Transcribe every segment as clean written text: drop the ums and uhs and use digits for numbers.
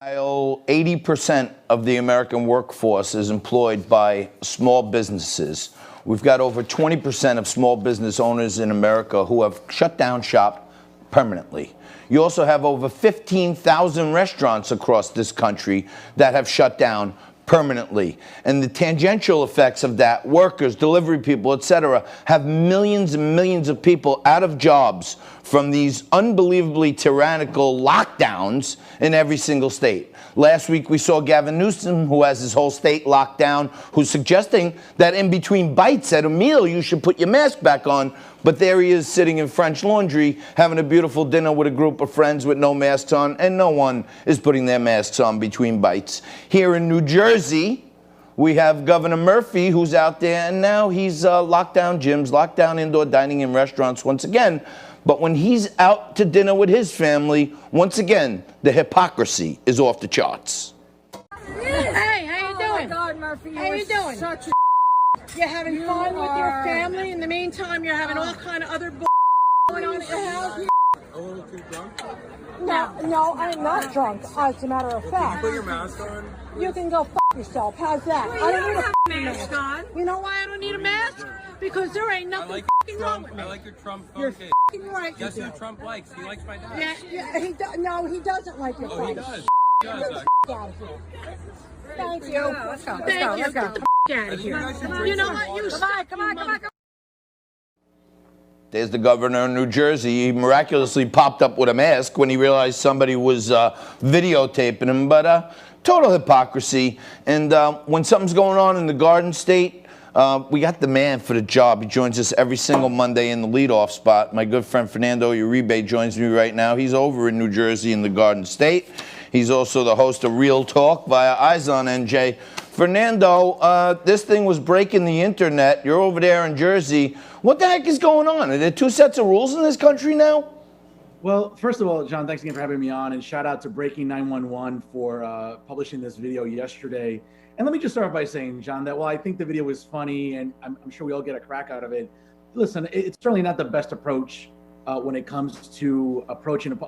While 80% of the American workforce is employed by small businesses, we've got over 20% of small business owners in America who have shut down shop permanently. You also have over 15,000 restaurants across this country that have shut down permanently. And the tangential effects of that, workers, delivery people, etc., have millions and millions of people out of jobs from these unbelievably tyrannical lockdowns in every single state. Last week we saw Gavin Newsom, who has his whole state locked down, who's suggesting that in between bites at a meal you should put your mask back on. But there he is sitting in French Laundry having a beautiful dinner with a group of friends with no masks on, and no one is putting their masks on between bites. Here in New Jersey, we have Governor Murphy, who's out there, and now he's locked down gyms, locked down indoor dining in restaurants once again. But when he's out to dinner with his family, once again, the hypocrisy is off the charts. Hey, how you doing? Oh my God, Murphy, how you doing? Such a You're having fun with your family. In the meantime, you're having all kind of other going on at your house. A little too drunk? No, I'm not drunk, as a matter of fact. Put your mask on. You can go yourself. How's that? Well, I you don't need don't have a mask on. You know why I don't need a mask? Because there ain't nothing wrong with me. I like your Trump You're phone case. right. Guess who Trump likes? He likes my dad. Yeah. No, he doesn't like your Oh, he face. does. He Get does. the out of here. Thank you. Let's go. Let's go. Out of here. You know what? You come on. There's the governor of New Jersey. He miraculously popped up with a mask when he realized somebody was videotaping him. But total hypocrisy. And when something's going on in the Garden State, we got the man for the job. He joins us every single Monday in the leadoff spot. My good friend Fernando Uribe joins me right now. He's over in New Jersey in the Garden State. He's also the host of Real Talk via Eyes on NJ. Fernando, this thing was breaking the internet. You're over there in Jersey. What the heck is going on? Are there two sets of rules in this country now? Well, first of all, John, thanks again for having me on, and shout out to Breaking 911 for publishing this video yesterday. And let me just start by saying, John, that while I think the video was funny, and I'm sure we all get a crack out of it, listen, it's certainly not the best approach when it comes to approaching an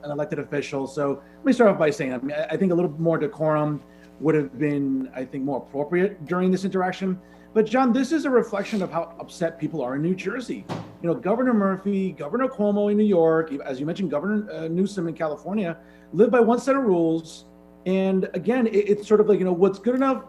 elected official. So let me start off by saying, I think a little more decorum would have been, I think, more appropriate during this interaction. But John, this is a reflection of how upset people are in New Jersey. You know, Governor Murphy, Governor Cuomo in New York, as you mentioned, Governor Newsom in California, live by one set of rules. And again, it's sort of like, what's good enough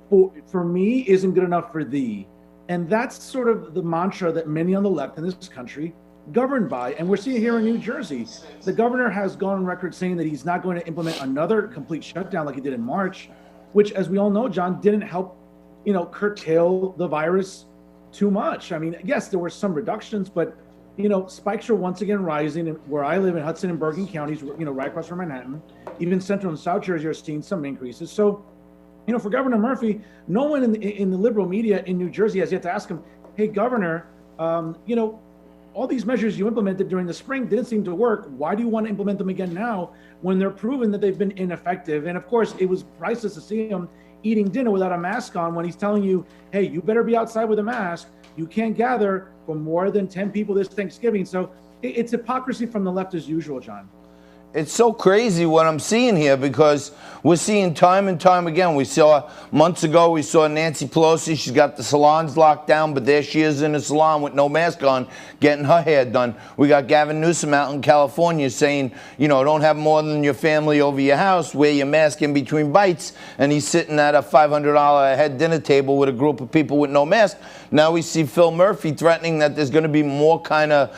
for me isn't good enough for thee. And that's sort of the mantra that many on the left in this country govern by. And we're seeing it here in New Jersey. The governor has gone on record saying that he's not going to implement another complete shutdown like he did in March, which, as we all know, John, didn't help, curtail the virus too much. I mean, yes, there were some reductions, but, spikes are once again rising. And where I live in Hudson and Bergen counties, right across from Manhattan, even Central and South Jersey are seeing some increases. So, for Governor Murphy, no one in the liberal media in New Jersey has yet to ask him, hey, Governor, all these measures you implemented during the spring didn't seem to work. Why do you want to implement them again now when they're proven that they've been ineffective? And of course, it was priceless to see him eating dinner without a mask on when he's telling you, hey, you better be outside with a mask. You can't gather for more than 10 people this Thanksgiving. So it's hypocrisy from the left as usual, John. It's so crazy what I'm seeing here, because we're seeing time and time again. We saw months ago, we saw Nancy Pelosi. She's got the salons locked down, but there she is in a salon with no mask on, getting her hair done. We got Gavin Newsom out in California saying, don't have more than your family over your house, wear your mask in between bites. And he's sitting at a $500 a head dinner table with a group of people with no mask. Now we see Phil Murphy threatening that there's going to be more kind of,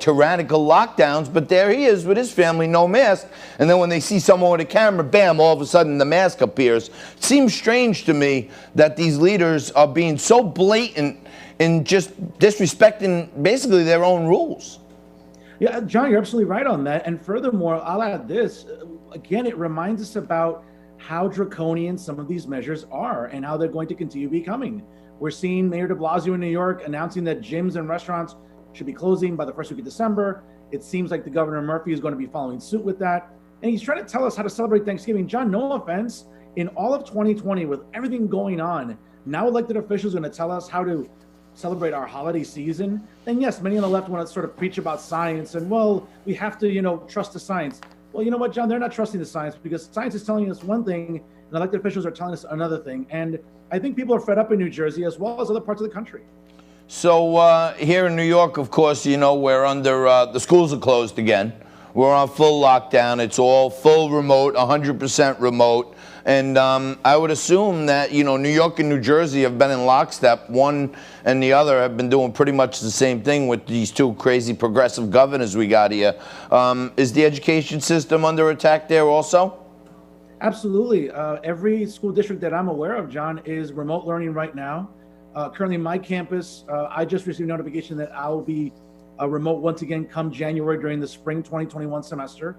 tyrannical lockdowns. But there he is with his family, no mask. And then when they see someone with a camera, bam, all of a sudden the mask appears. It seems strange to me that these leaders are being so blatant in just disrespecting basically their own rules. Yeah, John, you're absolutely right on that. And furthermore, I'll add this. Again, it reminds us about how draconian some of these measures are and how they're going to continue becoming. We're seeing Mayor de Blasio in New York announcing that gyms and restaurants should be closing by the first week of December. It seems like the Governor Murphy is going to be following suit with that. And he's trying to tell us how to celebrate Thanksgiving. John, no offense, in all of 2020, with everything going on, now elected officials are going to tell us how to celebrate our holiday season. And yes, many on the left want to sort of preach about science and, well, we have to, trust the science. Well, you know what, John? They're not trusting the science because science is telling us one thing and elected officials are telling us another thing. And I think people are fed up in New Jersey as well as other parts of the country. So here in New York, of course, you know, we're under, the schools are closed again. We're on full lockdown. It's all full remote, 100% remote. And I would assume that, you know, New York and New Jersey have been in lockstep. One and the other have been doing pretty much the same thing with these two crazy progressive governors we got here. Is the education system under attack there also? Absolutely. Every school district that I'm aware of, John, is remote learning right now. Currently, my campus, I just received notification that I'll be remote once again come January during the spring 2021 semester.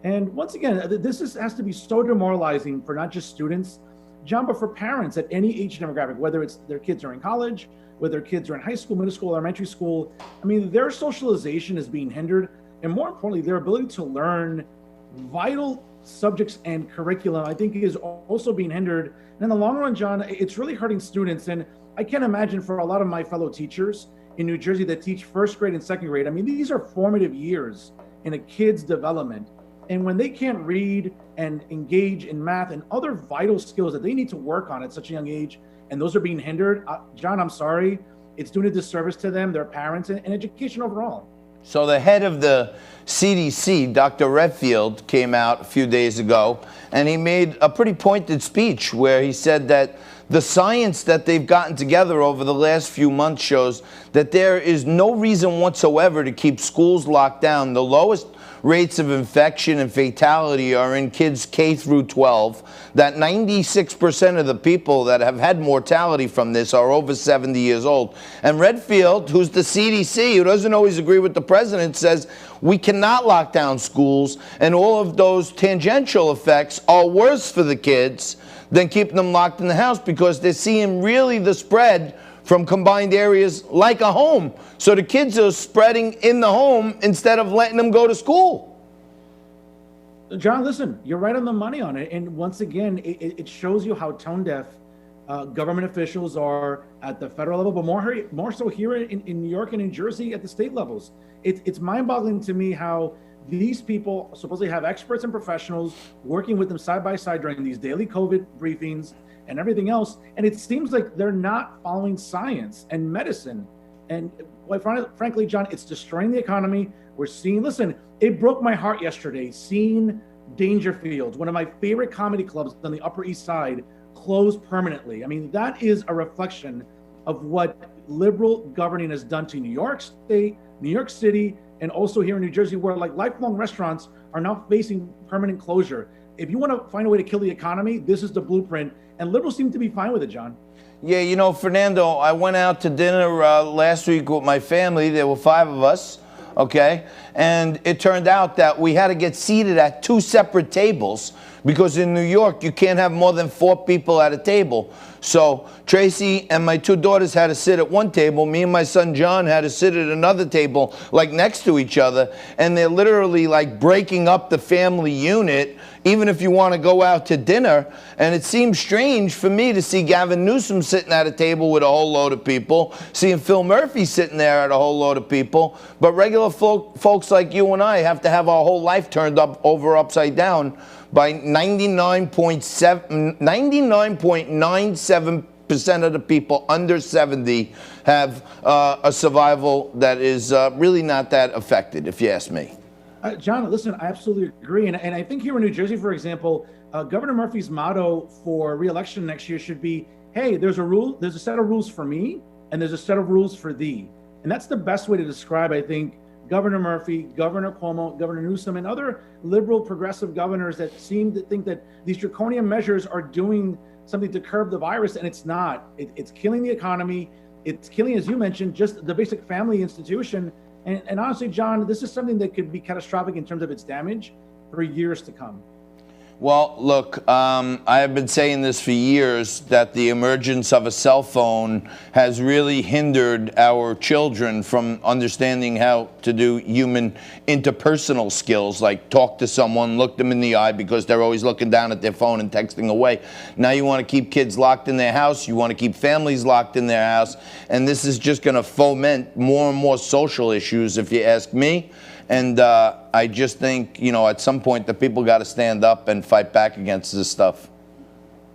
And once again, has to be so demoralizing for not just students, John, but for parents at any age demographic, whether it's their kids are in college, whether their kids are in high school, middle school, elementary school. I mean, their socialization is being hindered. And more importantly, their ability to learn vital subjects and curriculum, I think, is also being hindered. And in the long run, John, it's really hurting students. And I can't imagine for a lot of my fellow teachers in New Jersey that teach first grade and second grade. I mean, these are formative years in a kid's development. And when they can't read and engage in math and other vital skills that they need to work on at such a young age, and those are being hindered, John, I'm sorry, it's doing a disservice to them, their parents, and education overall. So the head of the CDC, Dr. Redfield, came out a few days ago, and he made a pretty pointed speech where he said that the science that they've gotten together over the last few months shows that there is no reason whatsoever to keep schools locked down. The lowest rates of infection and fatality are in kids K through 12, that 96% of the people that have had mortality from this are over 70 years old. And Redfield, who's the CDC, who doesn't always agree with the president, says we cannot lock down schools, and all of those tangential effects are worse for the kids than keeping them locked in the house because they're seeing really the spread from combined areas like a home. So the kids are spreading in the home instead of letting them go to school. John, listen, you're right on the money on it. And once again, it shows you how tone deaf government officials are at the federal level, but more so here in New York and in Jersey at the state levels. It's mind-boggling to me how these people supposedly have experts and professionals working with them side by side during these daily COVID briefings and everything else. And it seems like they're not following science and medicine. And quite frankly, John, it's destroying the economy. We're seeing, listen, it broke my heart yesterday seeing Dangerfields, one of my favorite comedy clubs on the Upper East Side, close permanently. I mean, that is a reflection of what liberal governing has done to New York State, New York City, and also here in New Jersey, where like lifelong restaurants are now facing permanent closure. If you want to find a way to kill the economy, this is the blueprint. And liberals seem to be fine with it, John. Yeah, you know, Fernando, I went out to dinner last week with my family. There were 5 of us, okay? And it turned out that we had to get seated at 2 separate tables because in New York, you can't have more than 4 people at a table. So Tracy and my 2 daughters had to sit at one table. Me and my son John had to sit at another table, like next to each other. And they're literally like breaking up the family unit, even if you want to go out to dinner. And it seems strange for me to see Gavin Newsom sitting at a table with a whole load of people, seeing Phil Murphy sitting there at a whole load of people. But regular folks like you and I have to have our whole life turned upside down by 99.97% of the people under 70 have a survival that is really not that affected, if you ask me. John, listen, I absolutely agree. And I think here in New Jersey, for example, Governor Murphy's motto for re-election next year should be, hey, there's a set of rules for me, and there's a set of rules for thee. And that's the best way to describe, I think, Governor Murphy, Governor Cuomo, Governor Newsom, and other liberal progressive governors that seem to think that these draconian measures are doing something to curb the virus, and it's not. It's killing the economy. It's killing, as you mentioned, just the basic family institution. And honestly, John, this is something that could be catastrophic in terms of its damage for years to come. Well, look, I have been saying this for years, that the emergence of a cell phone has really hindered our children from understanding how to do human interpersonal skills, like talk to someone, look them in the eye, because they're always looking down at their phone and texting away. Now you want to keep kids locked in their house, you want to keep families locked in their house, and this is just going to foment more and more social issues, if you ask me. And I just think, you know, at some point the people got to stand up and fight back against this stuff.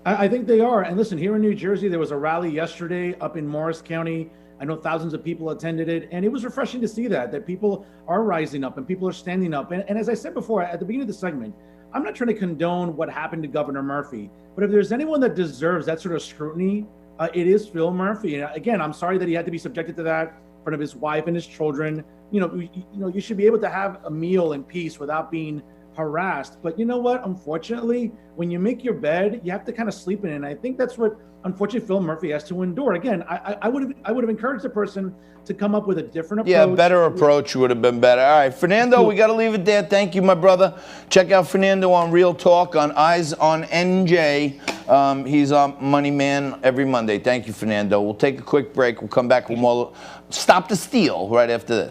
I think they are. And listen, here in New Jersey, there was a rally yesterday up in Morris County. I know thousands of people attended it, and it was refreshing to see that people are rising up and people are standing up. And as I said before, at the beginning of the segment, I'm not trying to condone what happened to Governor Murphy, but if there's anyone that deserves that sort of scrutiny, it is Phil Murphy. And again, I'm sorry that he had to be subjected to that in front of his wife and his children. You should be able to have a meal in peace without being harassed. But you know what? Unfortunately, when you make your bed, you have to kind of sleep in it. And I think that's what, unfortunately, Phil Murphy has to endure. Again, I would have encouraged the person to come up with a different approach. Yeah, better approach would have been better. All right, Fernando, we got to leave it there. Thank you, my brother. Check out Fernando on Real Talk on Eyes on NJ. He's on Money Man every Monday. Thank you, Fernando. We'll take a quick break. We'll come back with more Stop the Steal right after this.